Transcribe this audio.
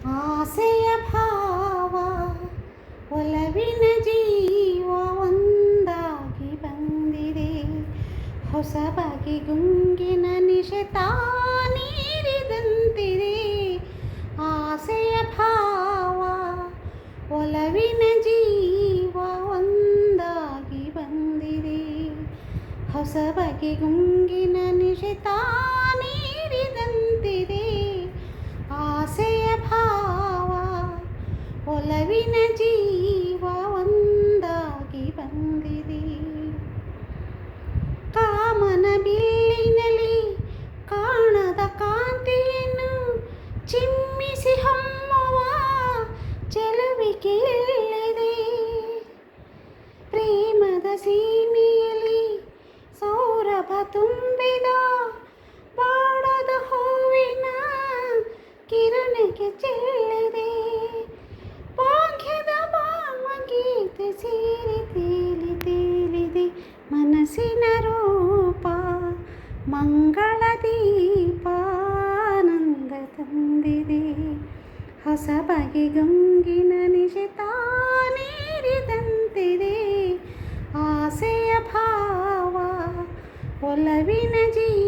ಆಸೆಯ ಭಾವ ಒಲವಿನ ಜೀವ ಒಂದಾಗಿ ಬಂದಿದೆ. ಹೊಸ ಬಗೆ ಗುಂಗಿನ ನಿಶೆತ ನೀರಿದಂತಿದೆ. ಆಸೆಯ ಭಾವ ಒಲವಿನ ಜೀವ ಒಂದಾಗಿ ಬಂದಿದೆ. ಹೊಸ ಬಗೆ ಗುಂಗಿನ ನಿಶೆತ ನೀರಿದಂತಿದೆ. ಆಸೆಯ ಭಾವ ಒಲವಿನ ಜೀವ ಒಂದಾಗಿ ಬಂದಿದೆ. ಕಾಮನ ಬಿಲ್ಲಿನಲ್ಲಿ ಕಾಣದ ಕಾಂತಿಯನ್ನು ಚಿಮ್ಮಿಸಿ ಹೊಮ್ಮುವ ಚೆಲುವಿಕೆಯಲ್ಲಿದೆ. ಪ್ರೇಮದ ಸೀಮೆಯಲ್ಲಿ ಸೌರಭ ತುಂಬಿದ ಬಾಡದ ಹೂವಿನ ಕಿರಣಕ್ಕೆ ಚೆಲ್ಲಿದೆ. ಭಾಗ್ಯದ ಭಾವಗೀತೆ ಸೇರಿ ತೇಲಿದೆ. ಮನಸ್ಸಿನ ರೂಪ ಮಂಗಳ ದೀಪ ಆನಂದ ತಂದಿದೆ. ಹೊಸ ಬಗೆ ಗುಂಗಿನ ನಿಶೆತ ನೀರಿದಂತಿದೆ. ಆಸೆಯ ಭಾವ ಒಲವಿನ ಜೀವ